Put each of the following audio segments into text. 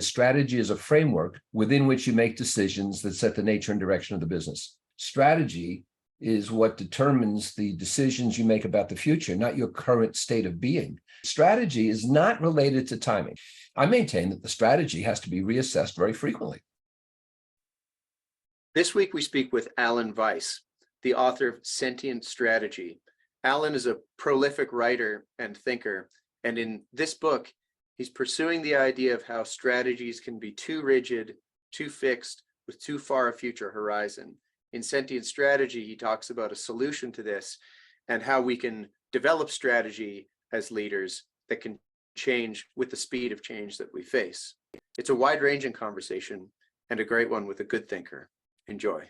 Strategy is a framework within which you make decisions that set the nature and direction of the business. Strategy is what determines the decisions you make about the future, not your current state of being. Strategy is not related to timing. I maintain that the strategy has to be reassessed very frequently. This week, we speak with Alan Weiss, the author of Sentient Strategy. Alan is a prolific writer and thinker, and in this book, he's pursuing the idea of how strategies can be too rigid, too fixed, with too far a future horizon. In Sentient Strategy, he talks about a solution to this and how we can develop strategy as leaders that can change with the speed of change that we face. It's a wide-ranging conversation and a great one with a good thinker. Enjoy.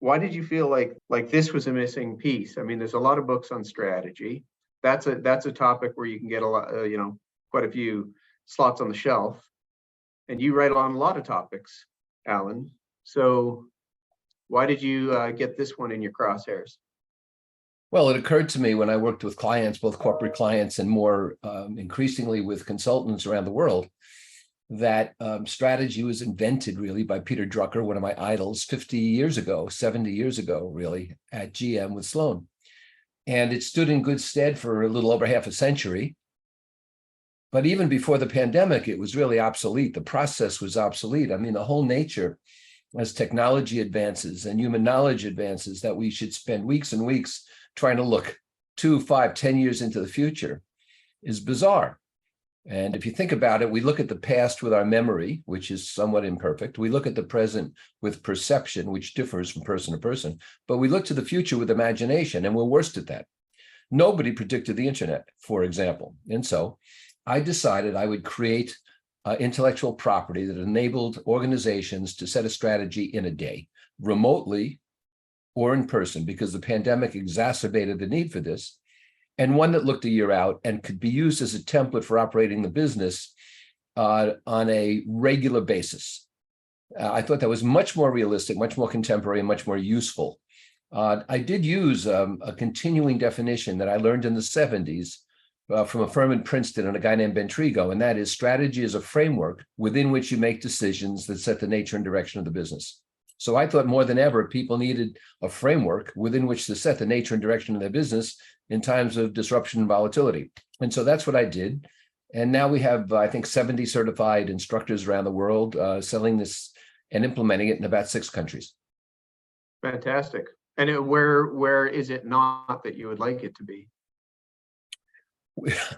Why did you feel like this was a missing piece? I mean, there's a lot of books on strategy. That's a topic where you can get a lot, quite a few slots on the shelf. And you write on a lot of topics, Alan. So why did you get this one in your crosshairs? Well, it occurred to me when I worked with clients, both corporate clients and more increasingly with consultants around the world, that strategy was invented really by Peter Drucker, one of my idols, 50 years ago, 70 years ago, really, at GM with Sloan. And it stood in good stead for a little over half a century. But even before the pandemic, it was really obsolete. The process was obsolete. I mean, the whole nature, as technology advances and human knowledge advances, that we should spend weeks and weeks trying to look 2, 5, 10 years into the future is bizarre. And if you think about it, we look at the past with our memory, which is somewhat imperfect. We look at the present with perception, which differs from person to person. But we look to the future with imagination, and we're worst at that. Nobody predicted the internet, for example. And so I decided I would create intellectual property that enabled organizations to set a strategy in a day, remotely or in person, because the pandemic exacerbated the need for this, and one that looked a year out and could be used as a template for operating the business on a regular basis. I thought that was much more realistic, much more contemporary, and much more useful. I did use a continuing definition that I learned in the 70s from a firm in Princeton and a guy named Ben Trigo, and that is strategy is a framework within which you make decisions that set the nature and direction of the business. So I thought more than ever, people needed a framework within which to set the nature and direction of their business in times of disruption and volatility. And so that's what I did. And now we have, I think, 70 certified instructors around the world selling this and implementing it in about 6 countries. Fantastic. And where is it not that you would like it to be?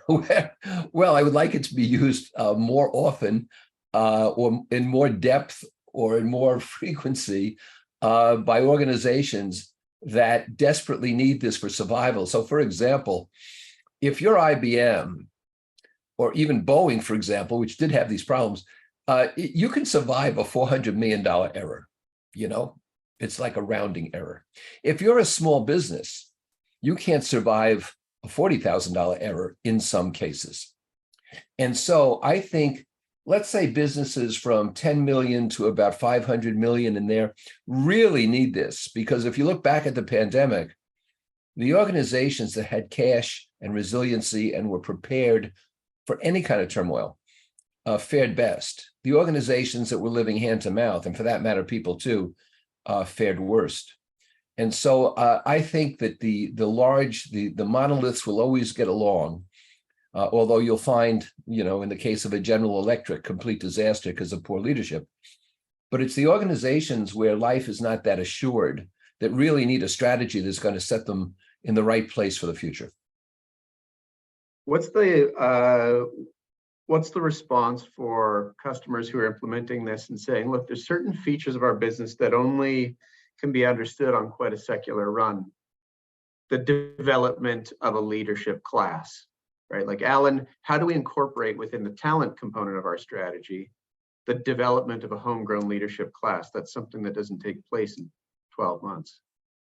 Well, I would like it to be used more often or in more depth or in more frequency by organizations that desperately need this for survival. So, for example, if you're IBM or even Boeing, for example, which did have these problems, you can survive a $400 million error. It's like a rounding error. If you're a small business, you can't survive a $40,000 error in some cases. And so I think, let's say businesses from 10 million to about 500 million in there really need this, because if you look back at the pandemic, the organizations that had cash and resiliency and were prepared for any kind of turmoil fared best. The organizations that were living hand to mouth, and for that matter, people too, fared worst. And so I think that the monoliths will always get along. Although you'll find, in the case of a General Electric, complete disaster because of poor leadership. But it's the organizations where life is not that assured that really need a strategy that's going to set them in the right place for the future. What's the response for customers who are implementing this and saying, look, there's certain features of our business that only can be understood on quite a secular run? The development of a leadership class. Right? Like, Alan, how do we incorporate within the talent component of our strategy the development of a homegrown leadership class? That's something that doesn't take place in 12 months.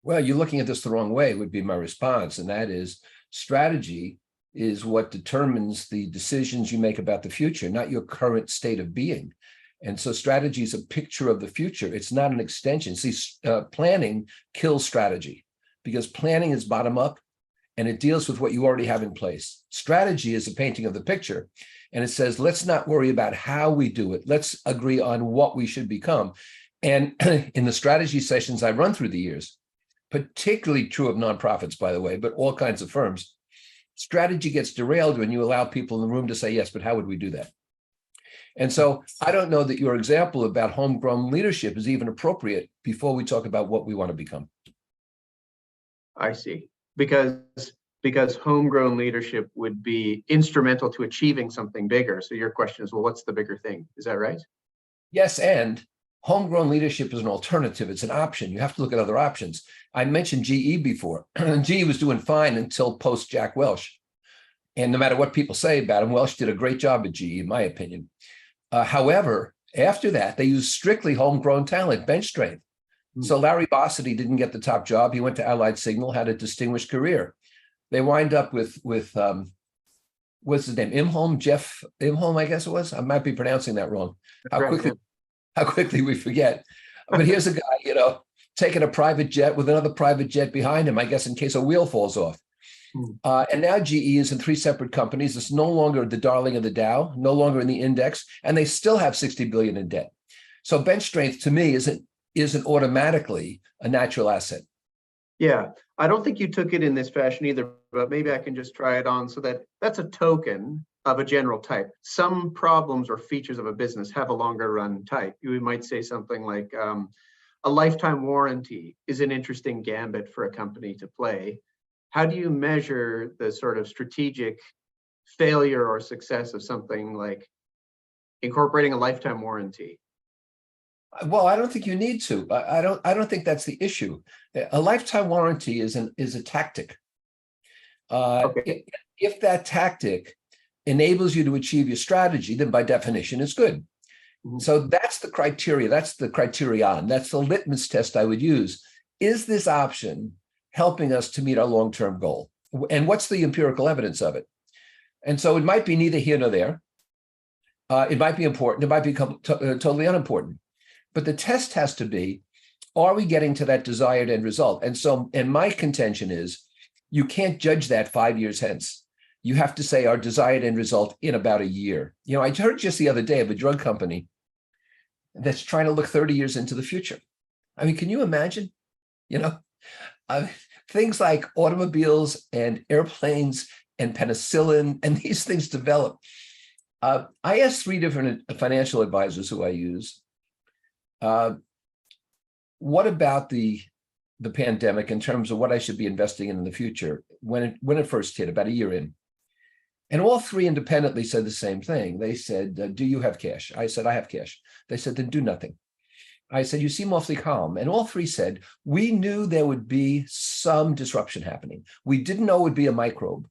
Well, you're looking at this the wrong way would be my response. And that is, strategy is what determines the decisions you make about the future, not your current state of being. And so strategy is a picture of the future. It's not an extension. See, planning kills strategy because planning is bottom up and it deals with what you already have in place. Strategy is a painting of the picture, and it says, let's not worry about how we do it. Let's agree on what we should become. And in the strategy sessions I've run through the years, particularly true of nonprofits, by the way, but all kinds of firms, strategy gets derailed when you allow people in the room to say, yes, but how would we do that? And so I don't know that your example about homegrown leadership is even appropriate before we talk about what we want to become. I see. Because homegrown leadership would be instrumental to achieving something bigger. So your question is, well, what's the bigger thing? Is that right? Yes, and homegrown leadership is an alternative. It's an option. You have to look at other options. I mentioned GE before. GE was doing fine until post Jack Welch. And no matter what people say about him, Welch did a great job at GE, in my opinion. However, after that, they used strictly homegrown talent, bench strength. So Larry Bossidy didn't get the top job. He went to Allied Signal, had a distinguished career. They wind up with what's his name? Imholm, Jeff Imholm, I guess it was. I might be pronouncing that wrong. How quickly we forget. But here's a guy, taking a private jet with another private jet behind him, I guess, in case a wheel falls off. And now GE is in 3 separate companies. It's no longer the darling of the Dow, no longer in the index, and they still have 60 billion in debt. So bench strength to me isn't automatically a natural asset. Yeah, I don't think you took it in this fashion either, but maybe I can just try it on. So that's a token of a general type. Some problems or features of a business have a longer run type. You might say something like a lifetime warranty is an interesting gambit for a company to play. How do you measure the sort of strategic failure or success of something like incorporating a lifetime warranty? Well, I don't think you need to. I don't think that's the issue. A lifetime warranty is a tactic. Okay. If that tactic enables you to achieve your strategy, then by definition it's good. So that's the criteria. That's the criterion. That's the litmus test I would use. Is this option helping us to meet our long-term goal? And what's the empirical evidence of it? And so it might be neither here nor there. It might be important. It might become totally unimportant. But the test has to be, are we getting to that desired end result? And my contention is, you can't judge that 5 years hence. You have to say our desired end result in about a year. I heard just the other day of a drug company that's trying to look 30 years into the future. I mean, can you imagine? Things like automobiles and airplanes and penicillin and these things develop. I asked 3 different financial advisors who I use, what about the pandemic in terms of what I should be investing in the future when it first hit, about a year in? And all 3 independently said the same thing. They said, do you have cash? I said, I have cash. They said, then do nothing. I said, you seem awfully calm. And all 3 said, we knew there would be some disruption happening. We didn't know it would be a microbe,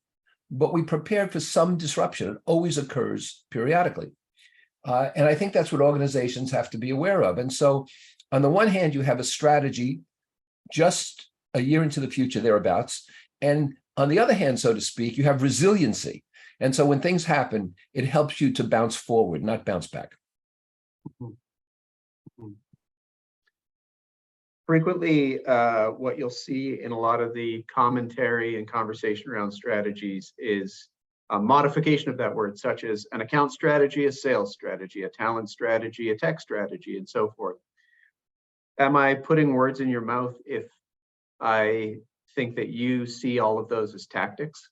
but we prepared for some disruption. It always occurs periodically. And I think that's what organizations have to be aware of. And so on the one hand, you have a strategy just a year into the future, thereabouts. And on the other hand, so to speak, you have resiliency. And so when things happen, it helps you to bounce forward, not bounce back. Frequently, what you'll see in a lot of the commentary and conversation around strategies is a modification of that word, such as an account strategy, a sales strategy, a talent strategy, a tech strategy, and so forth. Am I putting words in your mouth if I think that you see all of those as tactics?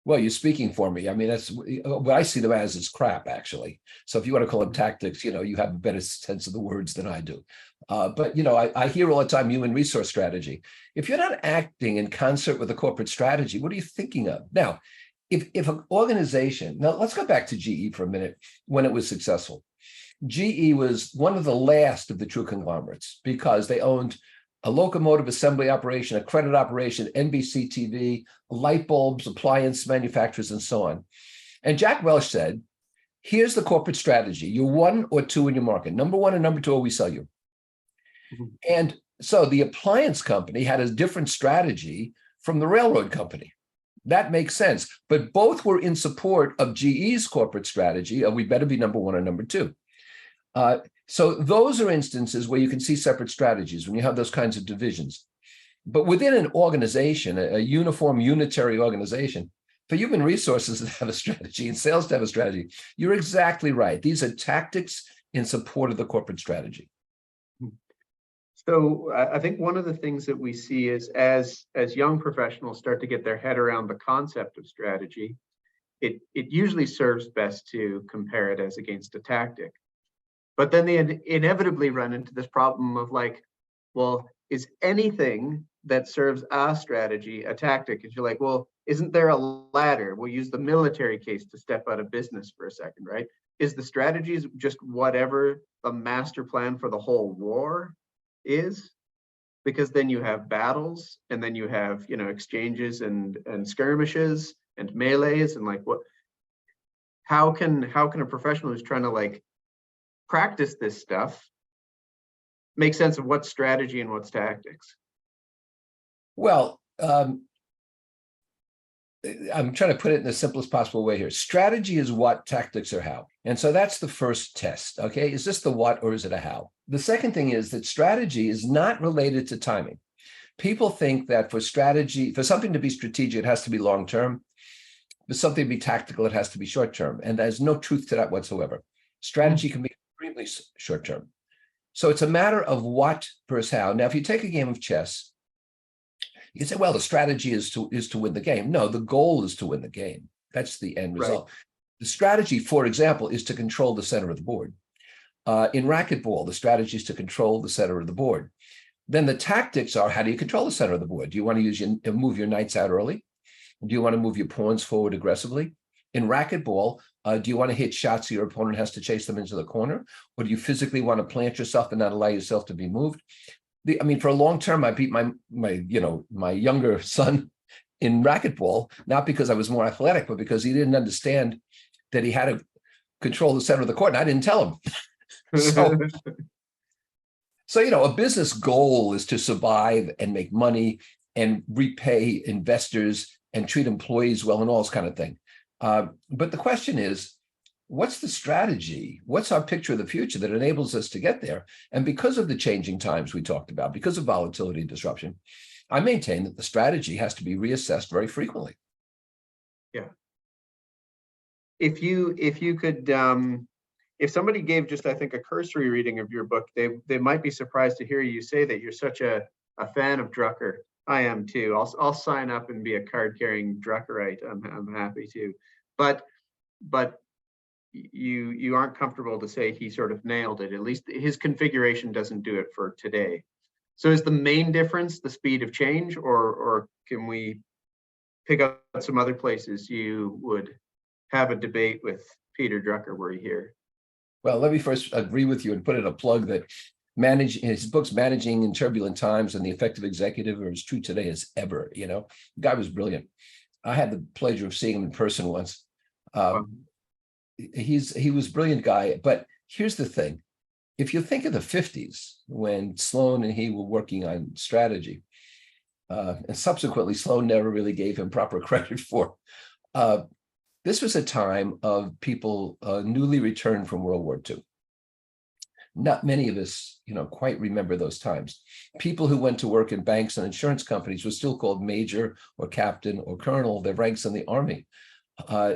Well, you're speaking for me. I mean, that's what I see them as is crap, actually. So if you want to call them tactics, you have a better sense of the words than I do. But I hear all the time human resource strategy. If you're not acting in concert with a corporate strategy, what are you thinking of? Now, if an organization, now let's go back to GE for a minute when it was successful. GE was one of the last of the true conglomerates because they owned a locomotive assembly operation, a credit operation, NBC TV, light bulbs, appliance manufacturers, and so on. And Jack Welch said, here's the corporate strategy. You're 1 or 2 in your market. Number 1 and number 2, we sell you. And so the appliance company had a different strategy from the railroad company. That makes sense. But both were in support of GE's corporate strategy of we better be number 1 or number 2. So those are instances where you can see separate strategies when you have those kinds of divisions. But within an organization, a uniform, unitary organization, for human resources to have a strategy and sales to have a strategy, you're exactly right. These are tactics in support of the corporate strategy. So I think one of the things that we see is as young professionals start to get their head around the concept of strategy, it usually serves best to compare it as against a tactic. But then they inevitably run into this problem of like, well, is anything that serves a strategy a tactic? And you're like, well, isn't there a ladder? We'll use the military case to step out of business for a second, right? Is the strategies just whatever the master plan for the whole war is? Because then you have battles, and then you have, you know, exchanges and skirmishes and melees, and like what, how can a professional who's trying to like practice this stuff make sense of what's strategy and what's tactics? Well, I'm trying to put it in the simplest possible way here. Strategy is what, tactics are how. And so that's the first test. Okay. Is this the what or is it a how? The second thing is that strategy is not related to timing. People think that for strategy, for something to be strategic, it has to be long term. For something to be tactical, it has to be short term. And there's no truth to that whatsoever. Strategy can be extremely short term. So it's a matter of what versus how. Now, if you take a game of chess, you can say, well, the strategy is to win the game. No, the goal is to win the game. That's the end result. Right. The strategy, for example, is to control the center of the board. In racquetball, the strategy is to control the center of the board. Then the tactics are, how do you control the center of the board? Do you want to move your knights out early? Do you want to move your pawns forward aggressively? In racquetball, do you want to hit shots so your opponent has to chase them into the corner? Or do you physically want to plant yourself and not allow yourself to be moved? For a long term, I beat my younger son in racquetball, not because I was more athletic, but because he didn't understand that he had to control the center of the court, and I didn't tell him. So, a business goal is to survive and make money and repay investors and treat employees well and all this kind of thing. But the question is, what's the strategy? What's our picture of the future that enables us to get there? And because of the changing times we talked about, because of volatility and disruption, I maintain that the strategy has to be reassessed very frequently. Yeah. If you could, if somebody gave just, I think, a cursory reading of your book, they might be surprised to hear you say that you're such a fan of Drucker. I am too. I'll sign up and be a card-carrying Druckerite. I'm happy to. But you aren't comfortable to say he sort of nailed it. At least his configuration doesn't do it for today. So is the main difference the speed of change, or can we pick up some other places you would have a debate with Peter Drucker were he here? Well, let me first agree with you and put in a plug that his books, Managing in Turbulent Times and The Effective Executive, are as true today as ever. The guy was brilliant. I had the pleasure of seeing him in person once. Wow. He was a brilliant guy, but here's the thing. If you think of the 50s, when Sloan and he were working on strategy, and subsequently Sloan never really gave him proper credit for, this was a time of people newly returned from World War II. Not many of us, quite remember those times. People who went to work in banks and insurance companies were still called major or captain or colonel, their ranks in the army.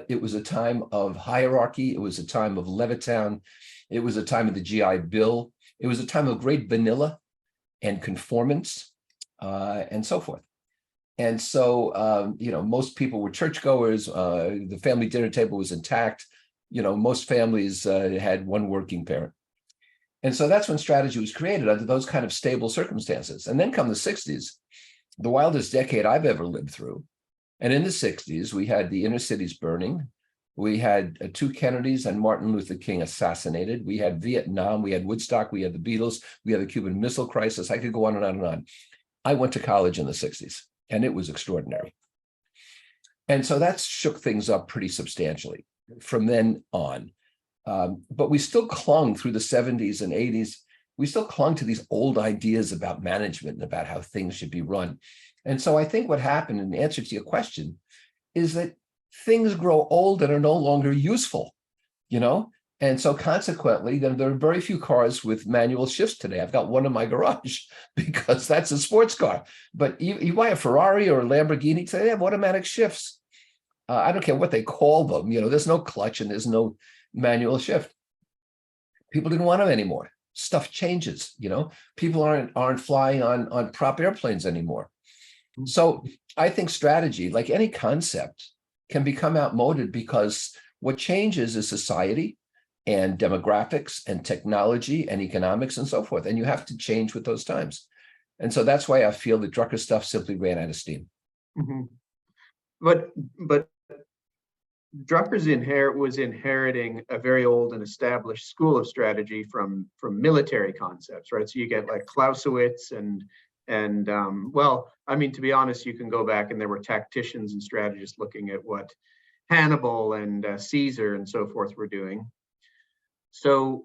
It was a time of hierarchy. It was a time of Levittown. It was a time of the GI Bill. It was a time of great vanilla and conformance and so forth. And so, most people were churchgoers. The family dinner table was intact. Most families had one working parent. And so that's when strategy was created under those kind of stable circumstances. And then come the 60s, the wildest decade I've ever lived through. And in the 60s, we had the inner cities burning. We had two Kennedys and Martin Luther King assassinated. We had Vietnam, we had Woodstock, we had the Beatles, we had the Cuban Missile Crisis. I could go on and on and on. I went to college in the 60s, and it was extraordinary. And so that shook things up pretty substantially from then on. But we still clung through the 70s and 80s. We still clung to these old ideas about management and about how things should be run. And so I think what happened, in answer to your question, is that things grow old and are no longer useful. And so consequently, there are very few cars with manual shifts today. I've got one in my garage because that's a sports car. But you buy a Ferrari or a Lamborghini today, they have automatic shifts. I don't care what they call them. There's no clutch and there's no manual shift. People didn't want them anymore. Stuff changes. People aren't flying on prop airplanes anymore. So I think strategy, like any concept, can become outmoded because what changes is society and demographics and technology and economics and so forth. And you have to change with those times. And so that's why I feel that Drucker's stuff simply ran out of steam. Mm-hmm. But Drucker's was inheriting a very old and established school of strategy from military concepts, right? So you get like Clausewitz and well, I mean, to be honest, you can go back and there were tacticians and strategists looking at what Hannibal and Caesar and so forth were doing. So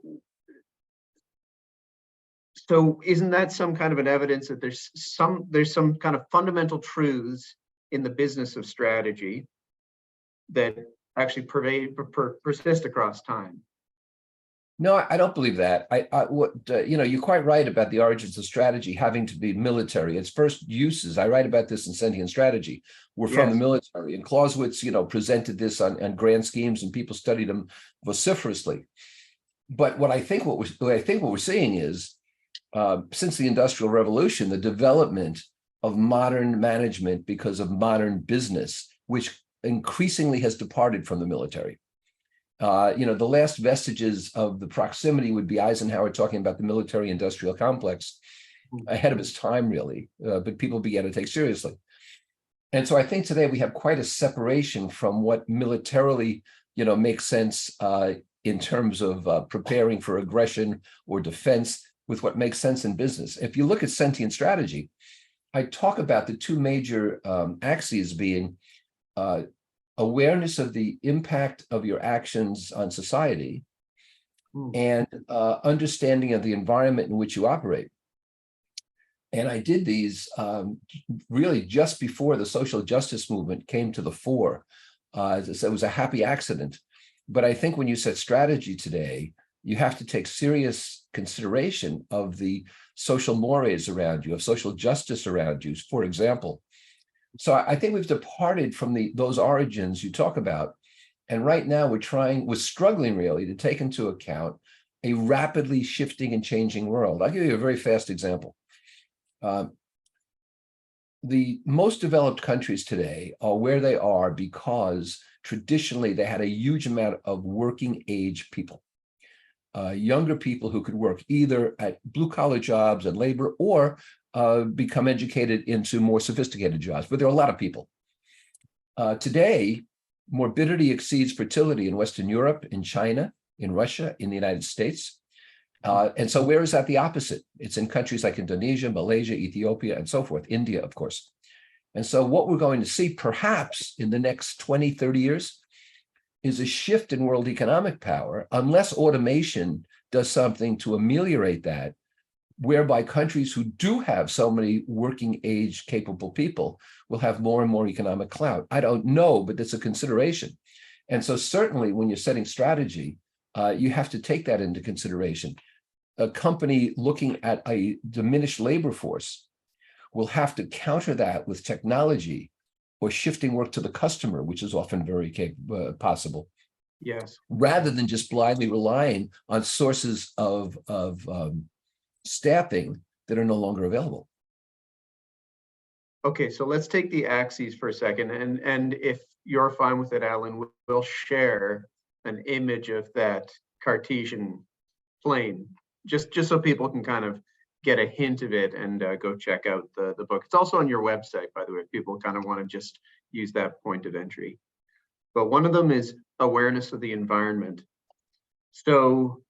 isn't that some kind of an evidence that there's some kind of fundamental truths in the business of strategy that actually persist across time? No, I don't believe that. You're quite right about the origins of strategy having to be military. Its first uses, I write about this in Sentient Strategy, were from the military. And Clausewitz, presented this on grand schemes, and people studied them vociferously. But what I think what we're seeing is, since the Industrial Revolution, the development of modern management because of modern business, which increasingly has departed from the military. The last vestiges of the proximity would be Eisenhower talking about the military-industrial complex, ahead of his time, really, but people began to take seriously. And so I think today we have quite a separation from what militarily, makes sense in terms of preparing for aggression or defense with what makes sense in business. If you look at Sentient Strategy, I talk about the two major axes being awareness of the impact of your actions on society and understanding of the environment in which you operate. And I did these really just before the social justice movement came to the fore. As I said, it was a happy accident. But I think when you set strategy today, you have to take serious consideration of the social mores around you, of social justice around you, for example. So I think we've departed from those origins you talk about. And right now we're struggling really to take into account a rapidly shifting and changing world. I'll give you a very fast example. The most developed countries today are where they are because traditionally they had a huge amount of working age people, younger people who could work either at blue collar jobs and labor or become educated into more sophisticated jobs, but there are a lot of people. Today, morbidity exceeds fertility in Western Europe, in China, in Russia, in the United States. And so where is that the opposite? It's in countries like Indonesia, Malaysia, Ethiopia, and so forth, India, of course. And so what we're going to see perhaps in the next 20, 30 years is a shift in world economic power, unless automation does something to ameliorate that, whereby countries who do have so many working age capable people will have more and more economic clout. I don't know, but it's a consideration. And so certainly when you're setting strategy, you have to take that into consideration. A company looking at a diminished labor force will have to counter that with technology or shifting work to the customer, which is often very possible. Yes. Rather than just blindly relying on sources of staffing that are no longer available. Okay, so let's take the axes for a second, and if you're fine with it, Alan, we'll share an image of that Cartesian plane, just so people can kind of get a hint of it and go check out the book. It's also on your website, by the way, if people kind of want to just use that point of entry. But one of them is awareness of the environment. So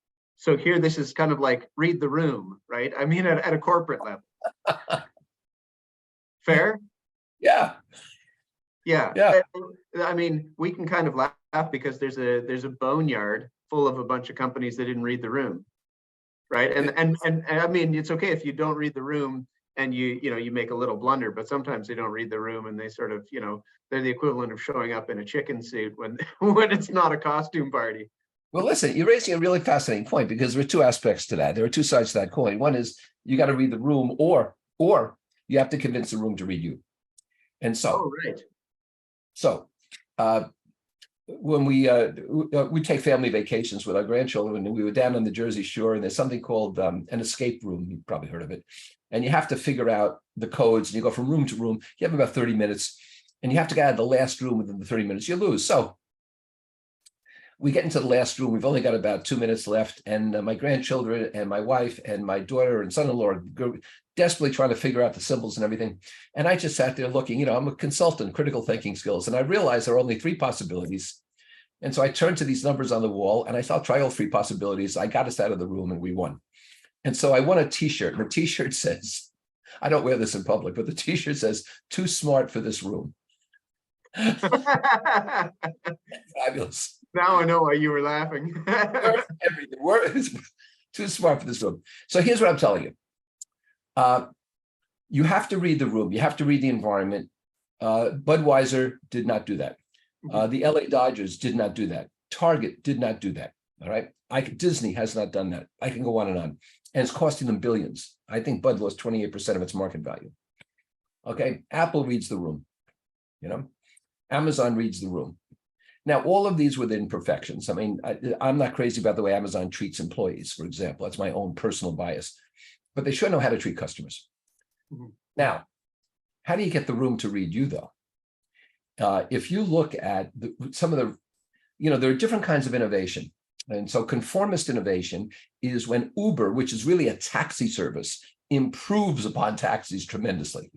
here, this is kind of like read the room, right? I mean, at a corporate level. Fair? Yeah. Yeah. I mean, we can kind of laugh because there's a boneyard full of a bunch of companies that didn't read the room, right? And I mean, it's okay if you don't read the room and you make a little blunder, but sometimes they don't read the room and they sort of, they're the equivalent of showing up in a chicken suit when when it's not a costume party. Well, listen, you're raising a really fascinating point because there are two aspects to that. There are two sides to that coin. One is you got to read the room, or you have to convince the room to read you. And Oh, right. so uh, when we take family vacations with our grandchildren, and we were down on the Jersey Shore, and there's something called an escape room. You've probably heard of it. And you have to figure out the codes, and you go from room to room. You have about 30 minutes, and you have to get out of the last room within the 30 minutes. You lose. So we get into the last room. We've only got about 2 minutes left, and my grandchildren and my wife and my daughter and son-in-law are desperately trying to figure out the symbols and everything. And I just sat there looking. I'm a consultant, critical thinking skills, and I realized there are only 3 possibilities. And so I turned to these numbers on the wall, and I thought, try all 3 possibilities. I got us out of the room, and we won. And so I won a T-shirt, and the T-shirt says, I don't wear this in public, but the T-shirt says, "Too smart for this room." Fabulous. Now I know why you were laughing. Everything. Too smart for this room. So here's what I'm telling you. You have to read the room. You have to read the environment. Budweiser did not do that. The LA Dodgers did not do that. Target did not do that. All right. Disney has not done that. I can go on. And it's costing them billions. I think Bud lost 28% of its market value. Okay. Apple reads the room. Amazon reads the room. Now, all of these within imperfections. I mean, I'm not crazy about the way Amazon treats employees, for example. That's my own personal bias. But they should know how to treat customers. Now, how do you get the room to read you, though? If you look at some of the, there are different kinds of innovation. And so conformist innovation is when Uber, which is really a taxi service, improves upon taxis tremendously.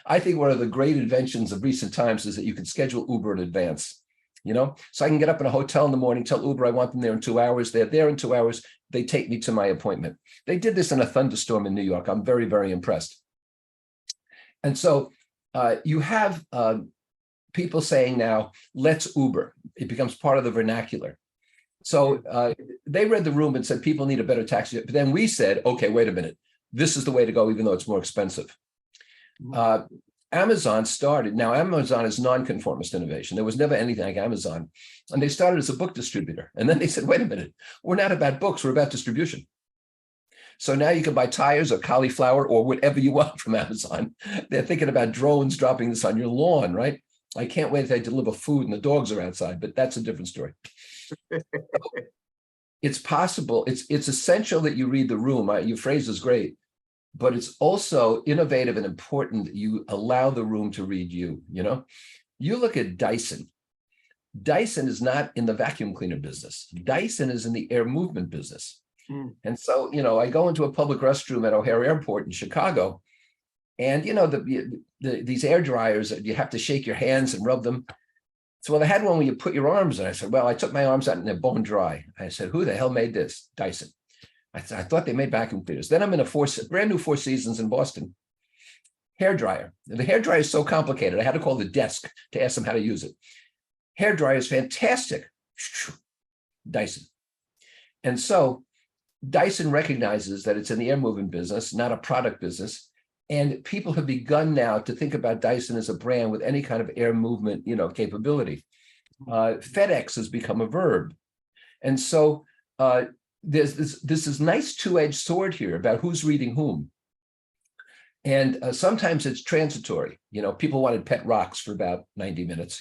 I think one of the great inventions of recent times is that you can schedule Uber in advance. So I can get up in a hotel in the morning, tell Uber I want them there in 2 hours. They're there in 2 hours. They take me to my appointment. They did this in a thunderstorm in New York. I'm very, very impressed. And so you have people saying now, let's Uber. It becomes part of the vernacular. So they read the room and said, people need a better taxi. But then we said, okay, wait a minute. This is the way to go, even though it's more expensive. Amazon started. Now, Amazon is nonconformist innovation. There was never anything like Amazon. And they started as a book distributor. And then they said, wait a minute, we're not about books, we're about distribution. So now you can buy tires or cauliflower or whatever you want from Amazon. They're thinking about drones dropping this on your lawn, right? I can't wait until they deliver food and the dogs are outside, but that's a different story. It's possible. It's essential that you read the room. Your phrase is great. But it's also innovative and important that you allow the room to read you. You look at Dyson. Dyson is not in the vacuum cleaner business. Dyson is in the air movement business. And so, I go into a public restroom at O'Hare Airport in Chicago, and, these air dryers, you have to shake your hands and rub them. So, they had one where you put your arms in. I said, well, I took my arms out and they're bone dry. I said, who the hell made this? Dyson. I thought they made vacuum cleaners. Then I'm in a brand new Four Seasons in Boston. Hair dryer. The hair dryer is so complicated. I had to call the desk to ask them how to use it. Hair dryer is fantastic. Dyson. And so Dyson recognizes that it's in the air movement business, not a product business. And people have begun now to think about Dyson as a brand with any kind of air movement, capability. FedEx has become a verb. And so there's this nice two-edged sword here about who's reading whom. And sometimes it's transitory. People wanted pet rocks for about 90 minutes,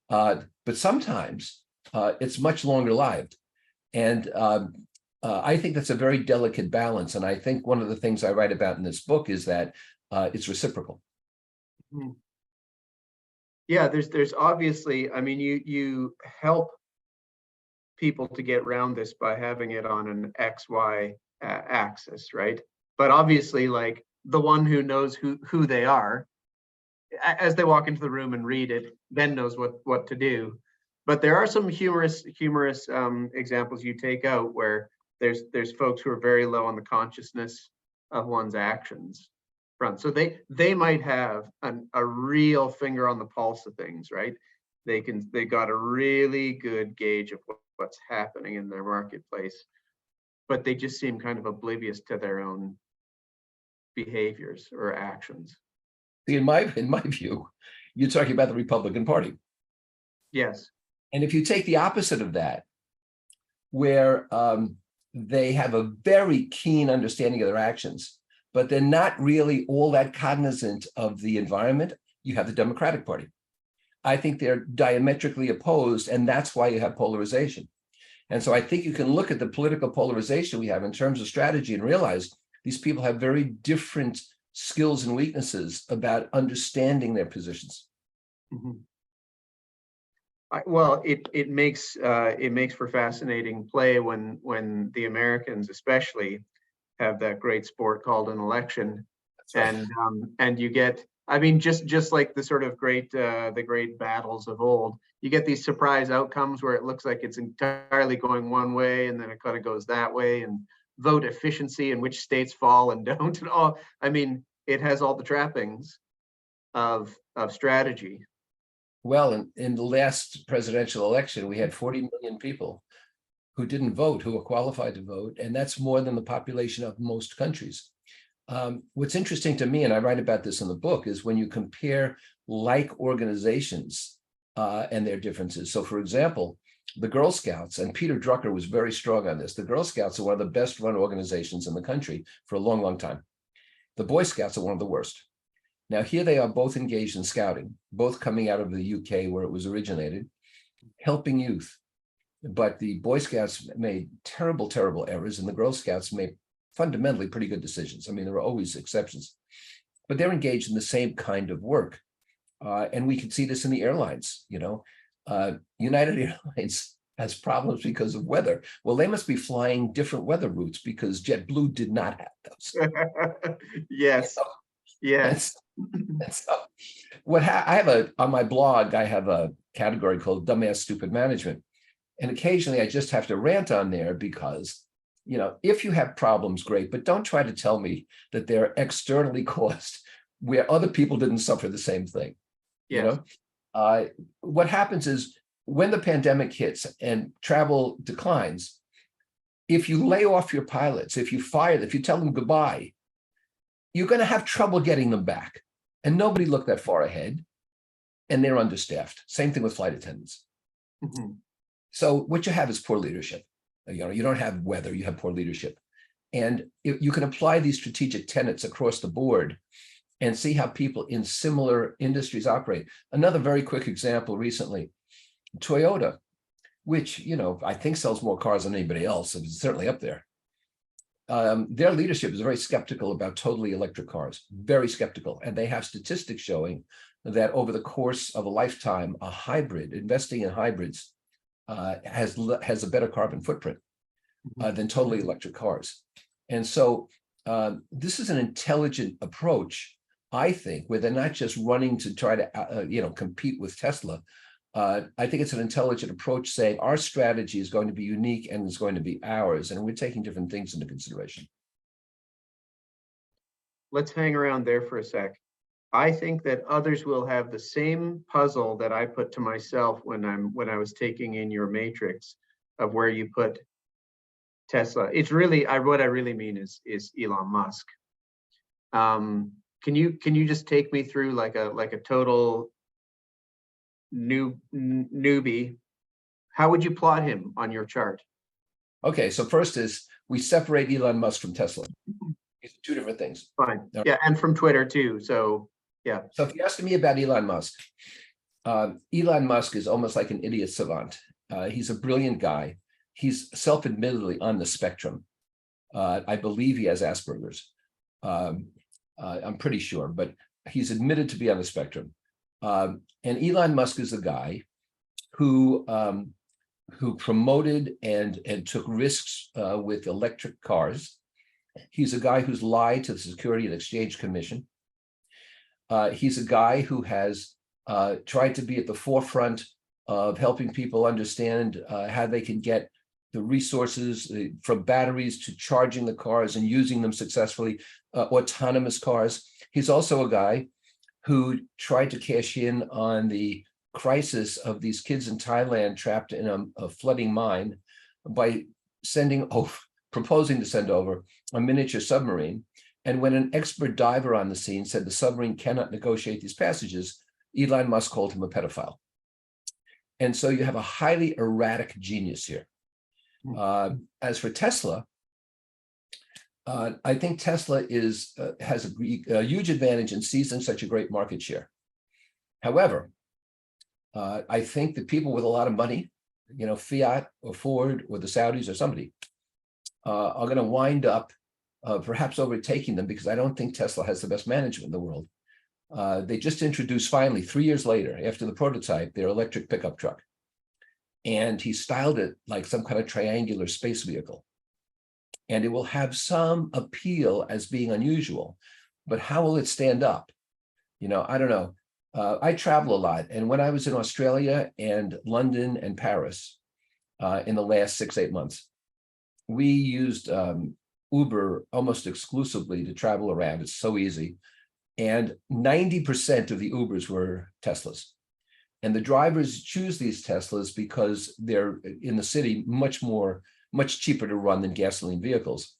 but sometimes it's much longer lived. And I think that's a very delicate balance. And I think one of the things I write about in this book is that it's reciprocal. Yeah, there's obviously, I mean, you help people to get around this by having it on an XY axis, right? But obviously, like the one who knows who they are, as they walk into the room and read it, then knows what to do. But there are some humorous examples you take out where there's folks who are very low on the consciousness of one's actions front. So they might have a real finger on the pulse of things, right? They got a really good gauge of what's happening in their marketplace, but they just seem kind of oblivious to their own behaviors or actions. In my view, you're talking about the Republican Party. Yes. And if you take the opposite of that, where they have a very keen understanding of their actions, but they're not really all that cognizant of the environment. You have the Democratic Party. I think they're diametrically opposed, and that's why you have polarization. And so I think you can look at the political polarization we have in terms of strategy and realize these people have very different skills and weaknesses about understanding their positions. Mhm. Well, it makes for fascinating play when the Americans especially have that great sport called an election, and you get, I mean, just like the sort of great the great battles of old, you get these surprise outcomes where it looks like it's entirely going one way and then it kind of goes that way, and vote efficiency and which states fall and don't and all. I mean, it has all the trappings of strategy. Well, in the last presidential election, we had 40 million people who didn't vote, who were qualified to vote, and that's more than the population of most countries. What's interesting to me, and I write about this in the book, is when you compare like organizations and their differences. So, for example, the Girl Scouts, and Peter Drucker was very strong on this. The Girl Scouts are one of the best run organizations in the country for a long, long time. The Boy Scouts are one of the worst. Now, here they are both engaged in scouting, both coming out of the UK where it was originated, helping youth. But the Boy Scouts made terrible, terrible errors, and the Girl Scouts made fundamentally pretty good decisions. I mean, there are always exceptions, but they're engaged in the same kind of work. And we can see this in the airlines, United Airlines has problems because of weather. Well, they must be flying different weather routes because JetBlue did not have those. Yes. Yes. And so I have on my blog, I have a category called Dumbass Stupid Management. And occasionally I just have to rant on there because, if you have problems, great, but don't try to tell me that they're externally caused where other people didn't suffer the same thing. Yes. What happens is when the pandemic hits and travel declines, if you lay off your pilots, if you tell them goodbye, you're going to have trouble getting them back. And nobody looked that far ahead, and they're understaffed. Same thing with flight attendants. Mm-hmm. So what you have is poor leadership. You don't have weather, you have poor leadership. And you can apply these strategic tenets across the board and see how people in similar industries operate. Another very quick example recently, Toyota, which, I think sells more cars than anybody else. It's certainly up there. Their leadership is very skeptical about totally electric cars, very skeptical. And they have statistics showing that over the course of a lifetime, a hybrid, investing in hybrids, has a better carbon footprint than totally electric cars. And so this is an intelligent approach, I think, where they're not just running to try to compete with Tesla. I think it's an intelligent approach saying our strategy is going to be unique and is going to be ours, and we're taking different things into consideration. Let's hang around there for a sec. I think that others will have the same puzzle that I put to myself when I was taking in your matrix of where you put Tesla. It's really what I really mean is Elon Musk. Can you just take me through like a total newbie? How would you plot him on your chart? Okay, so first is we separate Elon Musk from Tesla. These are two different things. Fine. Yeah, and from Twitter too. So yeah. So if you're asking me about Elon Musk is almost like an idiot savant. He's a brilliant guy. He's self-admittedly on the spectrum. I believe he has Asperger's. I'm pretty sure, but he's admitted to be on the spectrum. And Elon Musk is a guy who promoted and took risks with electric cars. He's a guy who's lied to the Security and Exchange Commission. He's a guy who has tried to be at the forefront of helping people understand how they can get the resources from batteries to charging the cars and using them successfully, autonomous cars. He's also a guy who tried to cash in on the crisis of these kids in Thailand trapped in a flooding mine by proposing to send over a miniature submarine. And when an expert diver on the scene said the submarine cannot negotiate these passages, Elon Musk called him a pedophile. And so you have a highly erratic genius here. As for Tesla, I think Tesla has a huge advantage in seizing such a great market share. However, I think that people with a lot of money, Fiat or Ford or the Saudis or somebody, are going to wind up perhaps overtaking them, because I don't think Tesla has the best management in the world. They just introduced, finally, 3 years later, after the prototype, their electric pickup truck. And he styled it like some kind of triangular space vehicle. And it will have some appeal as being unusual, but how will it stand up? I don't know. I travel a lot. And when I was in Australia and London and Paris in the last 6-8 months, we used Uber almost exclusively to travel around. It's so easy. And 90% of the Ubers were Teslas. And the drivers choose these Teslas because they're in the city much cheaper to run than gasoline vehicles.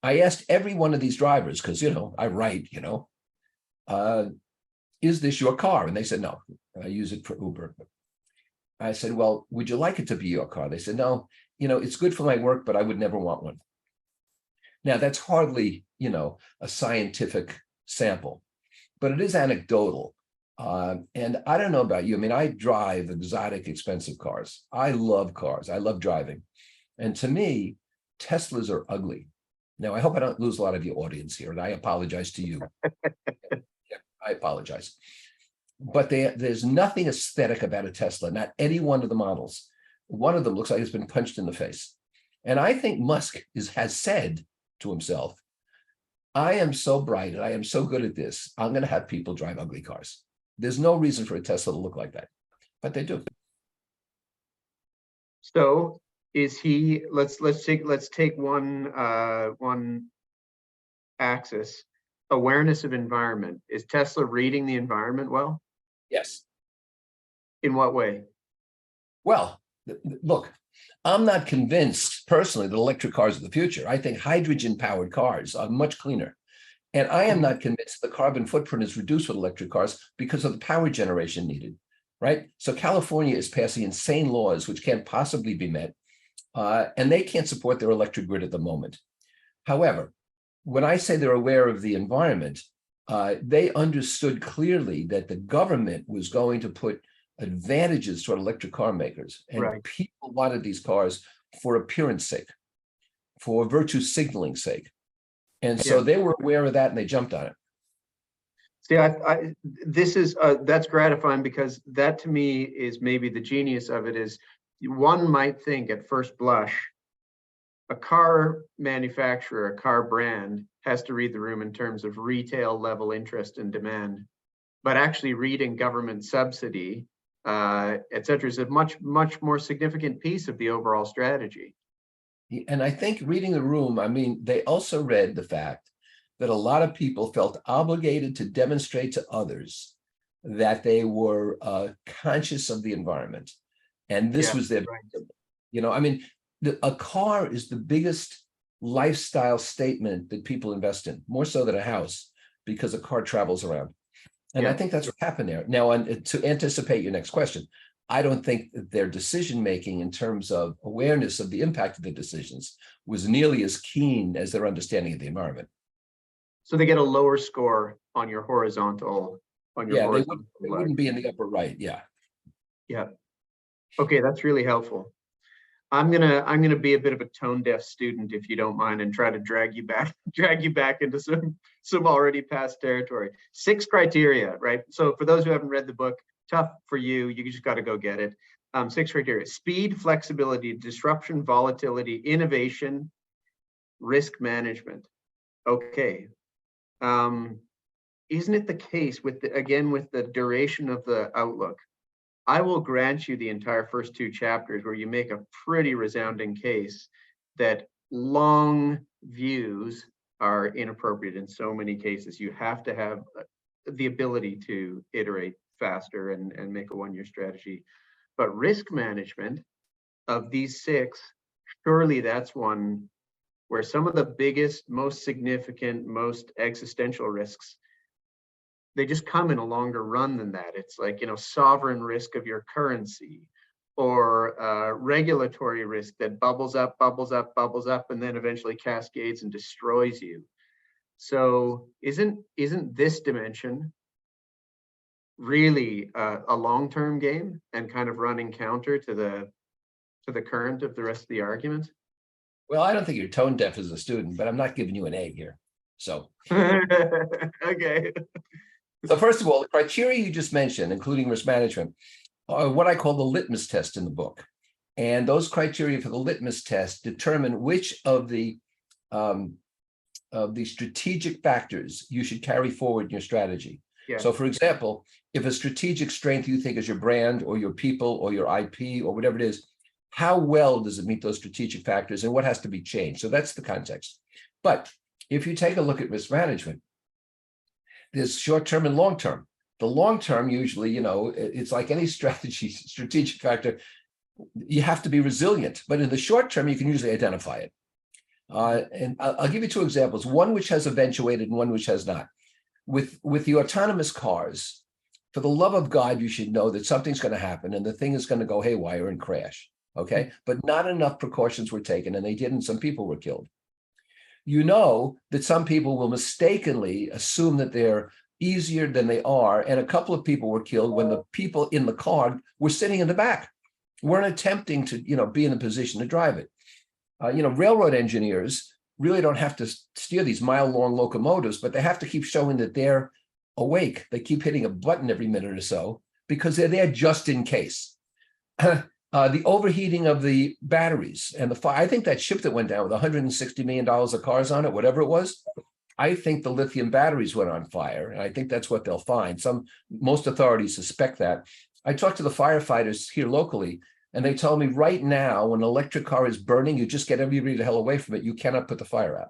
I asked every one of these drivers, because, I write, is this your car? And they said, no, I use it for Uber. I said, well, would you like it to be your car? They said, no, it's good for my work, but I would never want one. Now, that's hardly, a scientific sample, but it is anecdotal. And I don't know about you. I mean, I drive exotic, expensive cars. I love cars. I love driving. And to me, Teslas are ugly. Now, I hope I don't lose a lot of your audience here, and I apologize to you. Yeah, I apologize. But there's nothing aesthetic about a Tesla, not any one of the models. One of them looks like it's been punched in the face. And I think Musk has said to himself, I am so bright and I am so good at this, I'm going to have people drive ugly cars. There's no reason for a Tesla to look like that, but they do. So is he, let's take one axis, awareness of environment. Is Tesla reading the environment well? Yes. In what way? Well, look, I'm not convinced personally that electric cars are the future. I think hydrogen-powered cars are much cleaner. And I am not convinced the carbon footprint is reduced with electric cars because of the power generation needed, right? So California is passing insane laws which can't possibly be met, and they can't support their electric grid at the moment. However, when I say they're aware of the environment, they understood clearly that the government was going to put advantages toward electric car makers, and right. People wanted these cars for appearance sake, for virtue signaling sake. And so they were aware of that and they jumped on it. See, this is, that's gratifying, because that to me is maybe the genius of it. Is one might think at first blush, a car manufacturer, a car brand has to read the room in terms of retail level interest and demand, but actually reading government subsidy, et cetera, is a much more significant piece of the overall strategy. And I think reading the room, I mean, they also read the fact that a lot of people felt obligated to demonstrate to others that they were conscious of the environment. And this was their, I mean, a car is the biggest lifestyle statement that people invest in, more so than a house, because a car travels around. And I think that's what happened there. Now, to anticipate your next question, I don't think that their decision-making in terms of awareness of the impact of the decisions was nearly as keen as their understanding of the environment. So they get a lower score on your horizontal, they wouldn't be in the upper right. Yeah. Okay, that's really helpful. I'm gonna be a bit of a tone deaf student, if you don't mind, and try to drag you back into some already past territory. 6 criteria, right? So for those who haven't read the book, tough for you, you just got to go get it. 6 criteria: speed, flexibility, disruption, volatility, innovation, risk management. Okay. Isn't it the case with the duration of the outlook? I will grant you the entire first 2 chapters where you make a pretty resounding case that long views are inappropriate in so many cases. You have to have the ability to iterate faster and make a one-year strategy. But risk management, of these 6, surely that's one where some of the biggest, most significant, most existential risks, they just come in a longer run than that. It's like, sovereign risk of your currency, or regulatory risk that bubbles up, bubbles up, bubbles up, and then eventually cascades and destroys you. So isn't this dimension really a long-term game and kind of running counter to the current of the rest of the argument? Well, I don't think you're tone deaf as a student, but I'm not giving you an A here. So, Okay. so first of all, the criteria you just mentioned, including risk management, are what I call the litmus test in the book. And those criteria for the litmus test determine which of the strategic factors you should carry forward in your strategy. Yeah. So for example, if a strategic strength you think is your brand or your people or your IP or whatever it is, how well does it meet those strategic factors and what has to be changed? So that's the context. But if you take a look at risk management, there's short-term and long-term. The long-term, usually, you know, it's like any strategic factor, you have to be resilient. But in the short term, you can usually identify it. And I'll give you two examples, one which has eventuated and one which has not. With the autonomous cars, for the love of God, you should know that something's going to happen and the thing is going to go haywire and crash. Okay, but not enough precautions were taken, and they did, and some people were killed. You know that some people will mistakenly assume that they're easier than they are, and a couple of people were killed when the people in the car were sitting in the back, weren't attempting to, you know, be in a position to drive it. You know, railroad engineers really don't have to steer these mile-long locomotives, but they have to keep showing that they're awake. They keep hitting a button every minute or so because they're there just in case. The overheating of the batteries and the fire. I think that ship that went down with $160 million of cars on it, whatever it was, I think the lithium batteries went on fire. And I think that's what they'll find. Most authorities suspect that. I talked to the firefighters here locally, and they told me right now, when an electric car is burning, you just get everybody the hell away from it. You cannot put the fire out.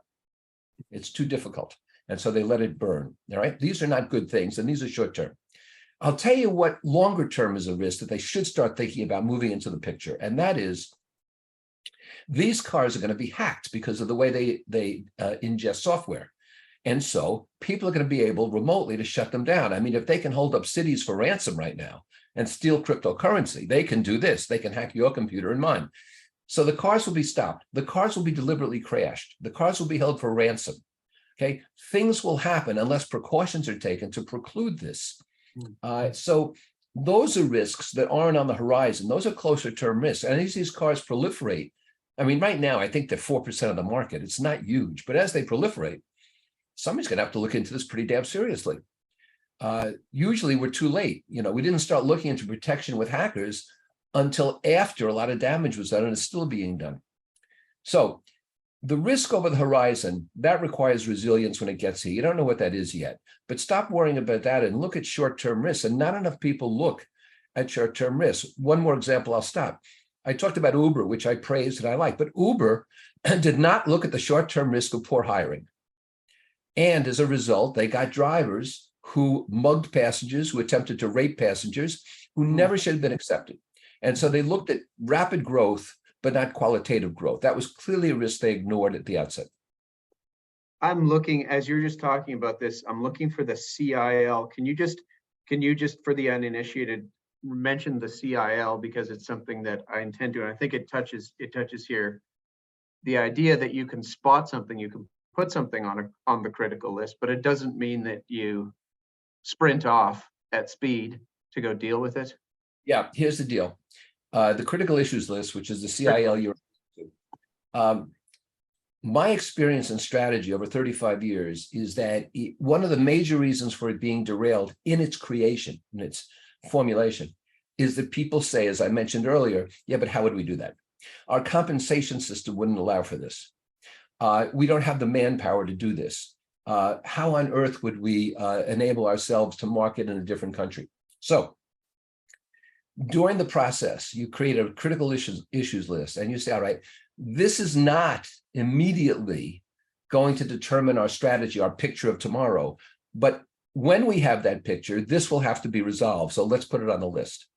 It's too difficult. And so they let it burn. All right. These are not good things, and these are short term. I'll tell you what longer term is a risk that they should start thinking about moving into the picture. And that is, these cars are going to be hacked because of the way they ingest software. And so people are going to be able remotely to shut them down. I mean, if they can hold up cities for ransom right now and steal cryptocurrency, they can do this. They can hack your computer and mine. So the cars will be stopped. The cars will be deliberately crashed. The cars will be held for ransom. Okay, things will happen unless precautions are taken to preclude this. So those are risks that aren't on the horizon. Those are closer term risks. And as these cars proliferate, I mean, right now, I think they're 4% of the market. It's not huge, but as they proliferate, somebody's going to have to look into this pretty damn seriously. Usually we're too late. You know, we didn't start looking into protection with hackers until after a lot of damage was done, and it's still being done. So the risk over the horizon, that requires resilience when it gets here. You don't know what that is yet, but stop worrying about that and look at short-term risks. And not enough people look at short-term risks. One more example, I'll stop. I talked about Uber, which I praised and I like, but Uber did not look at the short-term risk of poor hiring. And as a result, they got drivers who mugged passengers, who attempted to rape passengers, who never should have been accepted. And so they looked at rapid growth, but not qualitative growth. That was clearly a risk they ignored at the outset. I'm looking, as you're just talking about this, I'm looking for the CIL. Can you just, for the uninitiated, mention the CIL, because it's something that I intend to, and I think it touches here. The idea that you can spot something, you can put something on the critical list, but it doesn't mean that you sprint off at speed to go deal with it. Yeah, here's the deal. The critical issues list, which is the CIL you're my experience in strategy over 35 years is that one of the major reasons for it being derailed in its creation, in its formulation, is that people say, as I mentioned earlier, yeah, but how would we do that? Our compensation system wouldn't allow for this. We don't have the manpower to do this. How on earth would we enable ourselves to market in a different country? So during the process, you create a critical issues list and you say, all right, this is not immediately going to determine our strategy, our picture of tomorrow. But when we have that picture, this will have to be resolved. So let's put it on the list.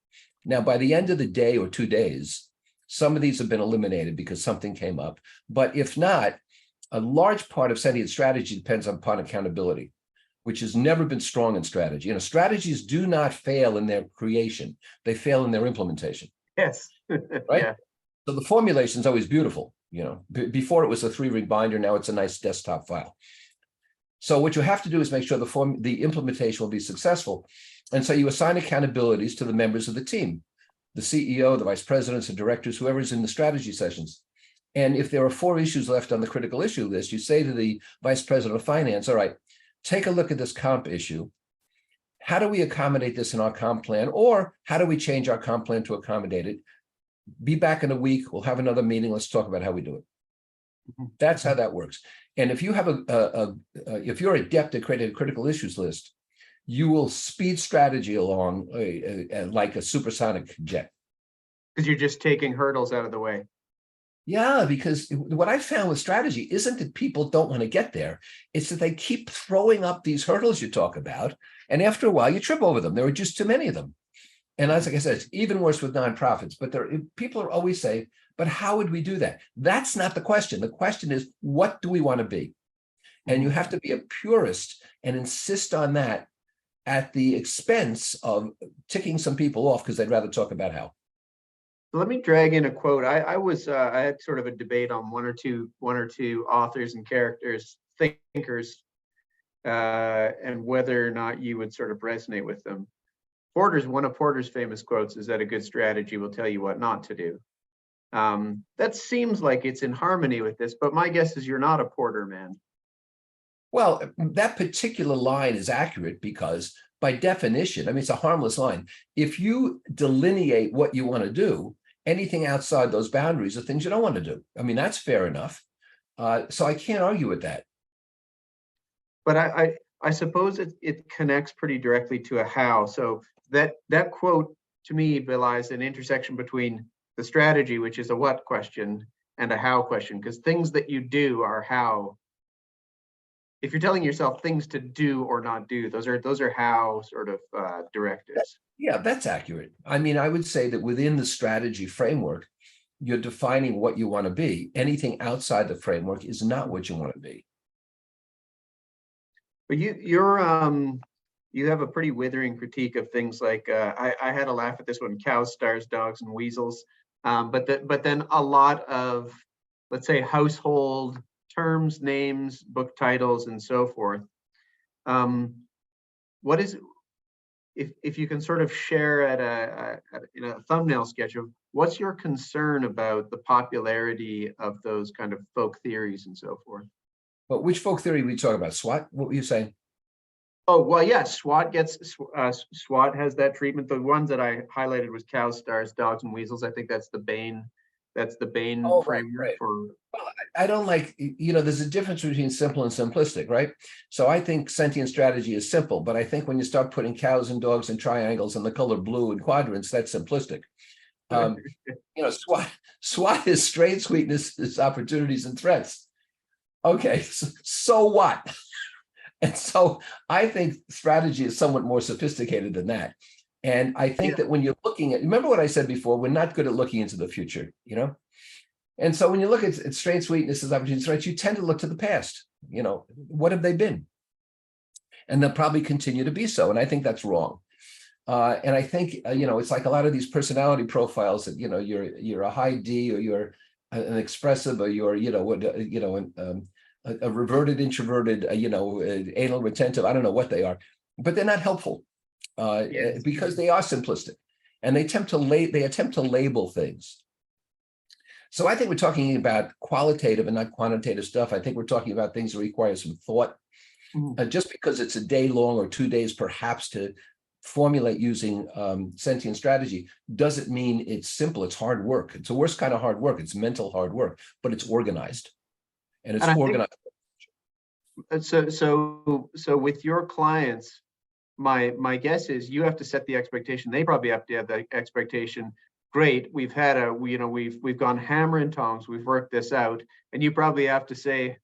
Now, by the end of the day or 2 days, some of these have been eliminated because something came up. But if not, a large part of Sentient strategy depends upon accountability, which has never been strong in strategy. You know, strategies do not fail in their creation. They fail in their implementation. Yes. right? Yeah. So the formulation is always beautiful. Before it was a 3-ring binder, now it's a nice desktop file. So what you have to do is make sure the implementation will be successful. And so you assign accountabilities to the members of the team, the CEO, the vice presidents, the directors, whoever's in the strategy sessions. And if there are 4 issues left on the critical issue list, you say to the vice president of finance, all right, take a look at this comp issue. How do we accommodate this in our comp plan? Or how do we change our comp plan to accommodate it? Be back in a week. We'll have another meeting. Let's talk about how we do it. That's how that works. And if you have if you're adept at creating a critical issues list, you will speed strategy along like a supersonic jet. Because you're just taking hurdles out of the way. Yeah, because what I found with strategy isn't that people don't want to get there. It's that they keep throwing up these hurdles you talk about. And after a while, you trip over them. There are just too many of them. And as like I said, it's even worse with nonprofits. But people are always saying, but how would we do that? That's not the question. The question is, what do we want to be? And you have to be a purist and insist on that at the expense of ticking some people off because they'd rather talk about how. Let me drag in a quote. I had sort of a debate on one or two authors and characters, thinkers, and whether or not you would sort of resonate with them. One of Porter's famous quotes is that a good strategy will tell you what not to do. That seems like it's in harmony with this, but my guess is you're not a Porter man. Well, that particular line is accurate because by definition, I mean, it's a harmless line. If you delineate what you want to do, anything outside those boundaries are things you don't want to do. I mean, that's fair enough. So I can't argue with that. But I suppose it connects pretty directly to a how. So that quote to me belies an intersection between the strategy, which is a what question, and a how question, because things that you do are how. If you're telling yourself things to do or not do, those are how sort of directives. Yeah, that's accurate. I mean, I would say that within the strategy framework, you're defining what you want to be. Anything outside the framework is not what you want to be. But you have a pretty withering critique of things like I had a laugh at this one: cows, stars, dogs, and weasels. But then a lot of, let's say, household terms, names, book titles, and so forth. What is, if you can sort of share in a thumbnail sketch of what's your concern about the popularity of those kind of folk theories and so forth? But which folk theory we talk about? SWOT? What were you saying? Oh, well, yes, SWOT has that treatment. The ones that I highlighted was cows, stars, dogs, and weasels. I think that's the Bain framework right. for. Well, I don't like, there's a difference between simple and simplistic, right? So I think sentient strategy is simple, but I think when you start putting cows and dogs and triangles and the color blue and quadrants, that's simplistic. SWOT is strengths, weaknesses, opportunities, and threats. Okay, so what? And so I think strategy is somewhat more sophisticated than that. And I think that when you're looking at, remember what I said before, we're not good at looking into the future, And so when you look at strengths, weaknesses, opportunities, threats, you tend to look to the past. What have they been? And they'll probably continue to be so. And I think that's wrong. And I think, it's like a lot of these personality profiles that, you're a high D, or you're an expressive, or you're, a reverted, introverted, anal retentive. I don't know what they are, but they're not helpful because they are simplistic, and they attempt to label things. So I think we're talking about qualitative and not quantitative stuff. I think we're talking about things that require some thought. Just because it's a day long or 2 days, perhaps, to formulate using sentient strategy doesn't mean it's simple. It's hard work. It's the worst kind of hard work. It's mental hard work, but it's organized. And it's organized. So with your clients, my guess is you have to set the expectation. They probably have to have the expectation. Great, we've gone hammer and tongs. We've worked this out, and you probably have to say,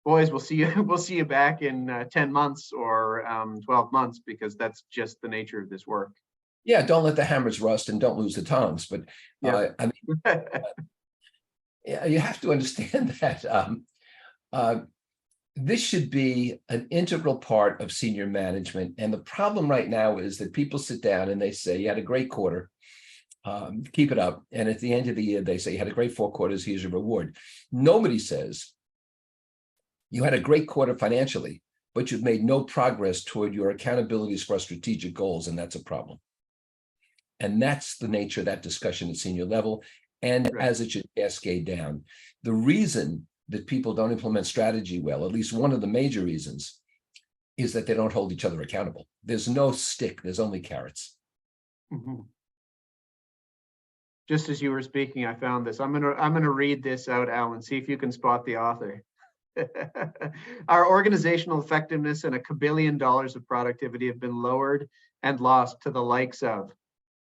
boys, we'll see you back in 10 months or 12 months, because that's just the nature of this work. Yeah, don't let the hammers rust and don't lose the tongs. But I mean, you have to understand that this should be an integral part of senior management. And the problem right now is that people sit down and they say, you had a great quarter. Keep it up. And at the end of the year, they say you had a great 4 quarters, here's your reward. Nobody says you had a great quarter financially, but you've made no progress toward your accountabilities for strategic goals, and that's a problem. And that's the nature of that discussion at senior level, and Right. as it should cascade down. The reason that people don't implement strategy well, at least one of the major reasons, is that they don't hold each other accountable. There's no stick, there's only carrots. Mhm. Just as you were speaking, I found this. I'm gonna read this out, Alan. See if you can spot the author. Our organizational effectiveness and $1 billion of productivity have been lowered and lost to the likes of,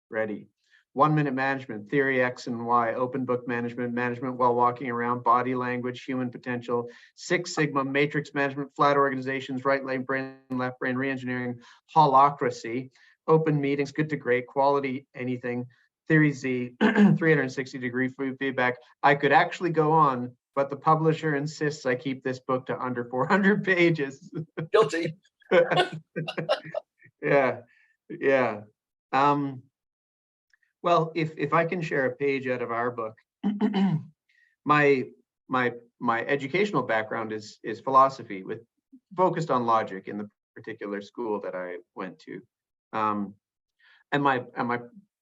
ready, 1-minute management, theory X and Y, open book management, management while walking around, body language, human potential, Six Sigma, matrix management, flat organizations, right brain, left brain, reengineering, holocracy, open meetings, good to great, quality, anything, theory Z, 360-degree feedback. I could actually go on, but the publisher insists I keep this book to under 400 pages. Guilty. Yeah, yeah. Well, if I can share a page out of our book, my educational background is philosophy, with focused on logic in the particular school that I went to, and my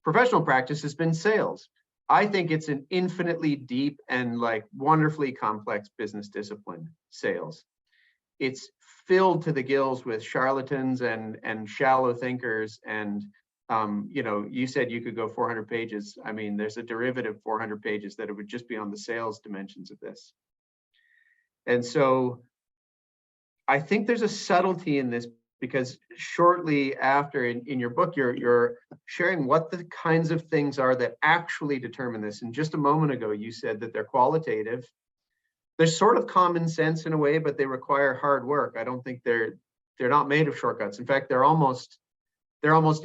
professional practice has been sales. I think it's an infinitely deep and like wonderfully complex business discipline, sales. It's filled to the gills with charlatans and shallow thinkers. And you know, you said you could go 400 pages. I mean, there's a derivative 400 pages that it would just be on the sales dimensions of this. And so I think there's a subtlety in this, because shortly after in your book, you're sharing what the kinds of things are that actually determine this. And just a moment ago, you said that they're qualitative. They're sort of common sense in a way, but they require hard work. I don't think they're not made of shortcuts. In fact, they're almost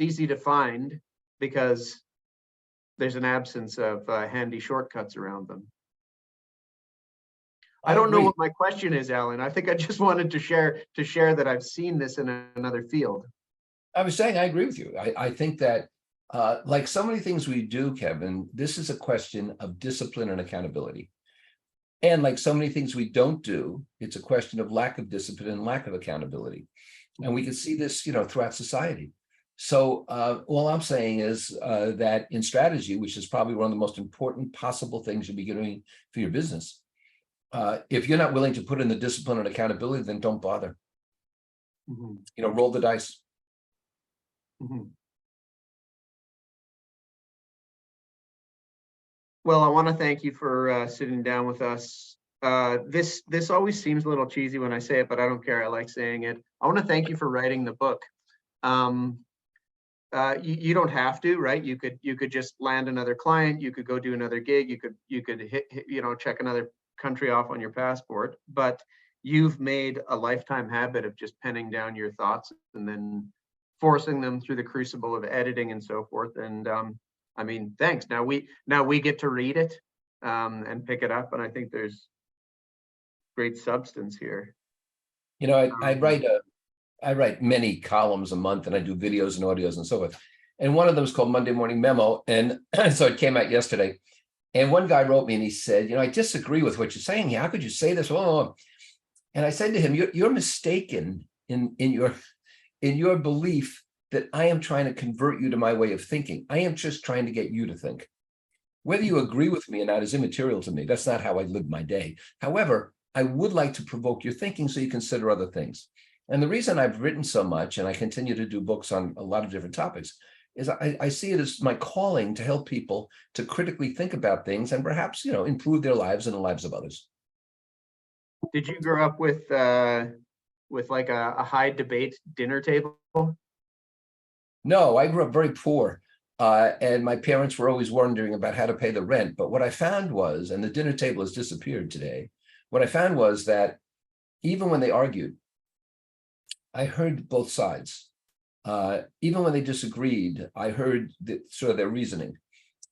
easy to find because there's an absence of handy shortcuts around them. I don't know agree. what my question is, Alan. I think I just wanted to share that I've seen this in another field. I was saying I agree with you. I think that like so many things we do, Kevin, this is a question of discipline and accountability. And like so many things we don't do, it's a question of lack of discipline and lack of accountability. And we can see this, you know, throughout society. So all I'm saying is that in strategy, which is probably one of the most important possible things you'll be doing for your business, if you're not willing to put in the discipline and accountability, then don't bother. Mhm. You know, roll the dice. Mhm. Well, I want to thank you for sitting down with us. This always seems a little cheesy when I say it, but I don't care. I like saying it. I want to thank you for writing the book. You don't have to, right? You could just land another client. You could go do another gig. You could hit, you know, check another country off on your passport. But you've made a lifetime habit of just penning down your thoughts and then forcing them through the crucible of editing and so forth. And I mean, thanks. Now we get to read it and pick it up, and I think there's great substance here. You know, I write many columns a month, and I do videos and audios and so forth. And one of them is called Monday Morning Memo. And so it came out yesterday. And one guy wrote me and he said, you know, I disagree with what you're saying here. How could you say this? Oh. And I said to him, you're mistaken in your belief that I am trying to convert you to my way of thinking. I am just trying to get you to think. Whether you agree with me or not is immaterial to me. That's not how I live my day. However, I would like to provoke your thinking so you consider other things. And the reason I've written so much, and I continue to do books on a lot of different topics, is I see it as my calling to help people to critically think about things and perhaps, you know, improve their lives and the lives of others. Did you grow up with like a high debate dinner table? No, I grew up very poor. And my parents were always wondering about how to pay the rent. But what I found was, and the dinner table has disappeared today, what I found was that even when they argued, I heard both sides. Even when they disagreed, I heard sort of their reasoning.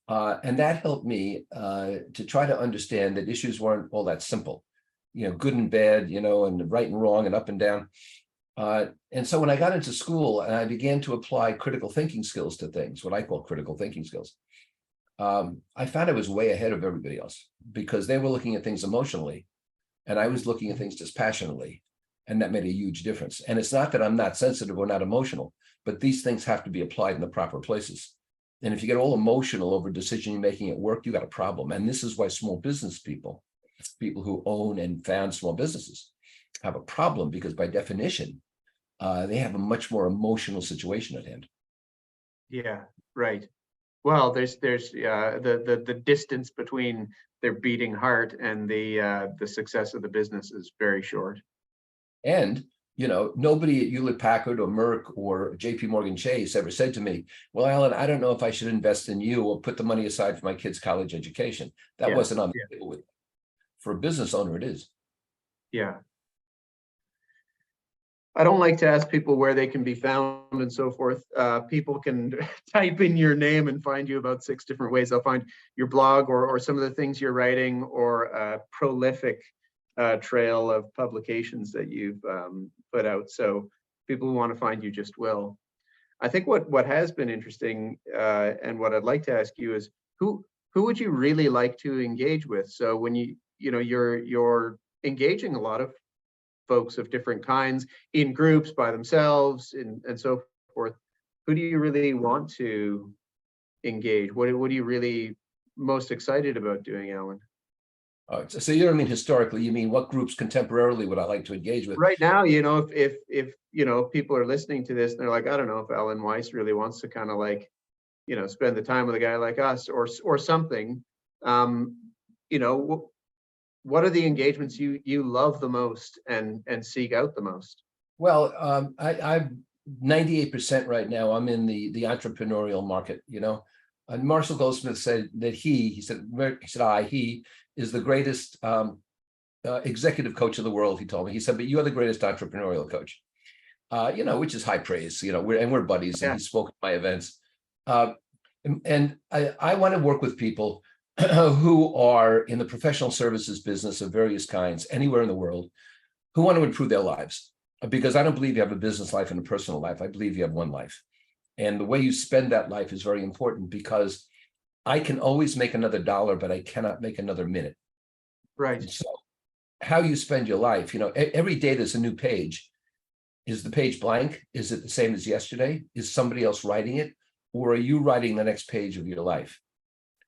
And that helped me to try to understand that issues weren't all that simple, you know, good and bad, you know, and right and wrong and up and down. And so when I got into school and I began to apply critical thinking skills to things, what I call critical thinking skills, I found I was way ahead of everybody else because they were looking at things emotionally and I was looking at things dispassionately. And that made a huge difference. And it's not that I'm not sensitive or not emotional, but these things have to be applied in the proper places. And if you get all emotional over decision you're making at work, you got a problem. And this is why small business people who own and found small businesses have a problem, because by definition, they have a much more emotional situation at hand. Yeah, right. Well, there's the distance between their beating heart and the success of the business is very short. And, nobody at Hewlett Packard or Merck or JP Morgan Chase ever said to me, well, Alan, I don't know if I should invest in you or put the money aside for my kids' college education. That Yeah, wasn't on the yeah. table with. For a business owner, it is. Yeah. I don't like to ask people where they can be found and so forth. People can type in your name and find you about 6 different ways. They'll find your blog or some of the things you're writing, or a prolific trail of publications that you've put out. So people who want to find you just will. I think what has been interesting, and what I'd like to ask you is, who would you really like to engage with? So when you're engaging a lot of folks of different kinds in groups, by themselves, and so forth, who do you really want to engage? What are you really most excited about doing, Alan? So you don't mean historically, you mean what groups contemporarily would I like to engage with? Right now, if people are listening to this and they're like, I don't know if Alan Weiss really wants to kind of like, spend the time with a guy like us or something. What are the engagements you love the most and seek out the most? Well, I'm 98% right now. I'm in the entrepreneurial market. And Marshall Goldsmith said that he is the greatest executive coach of the world. He told me. He said, but you're the greatest entrepreneurial coach. Which is high praise. We're buddies, and Yeah. he spoke at my events. And I want to work with people who are in the professional services business of various kinds, anywhere in the world, who want to improve their lives. Because I don't believe you have a business life and a personal life. I believe you have one life. And the way you spend that life is very important, because I can always make another dollar, but I cannot make another minute. Right. And so how you spend your life, every day there's a new page. Is the page blank? Is it the same as yesterday? Is somebody else writing it? Or are you writing the next page of your life?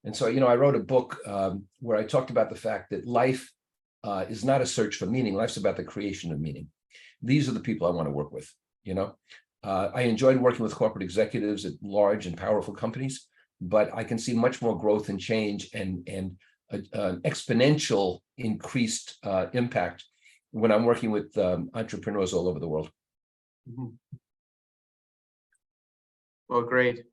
And so, I wrote a book where I talked about the fact that life is not a search for meaning. Life's about the creation of meaning. These are the people I want to work with. I enjoyed working with corporate executives at large and powerful companies, but I can see much more growth and change and an exponential increased impact when I'm working with entrepreneurs all over the world. Mhm. Well, great.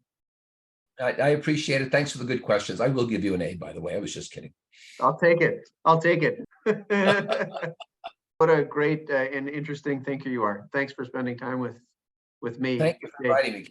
I appreciate it. Thanks for the good questions. I will give you an A, by the way. I was just kidding. I'll take it. What a great and interesting thinker you are. Thanks for spending time with me. Thank you for inviting me.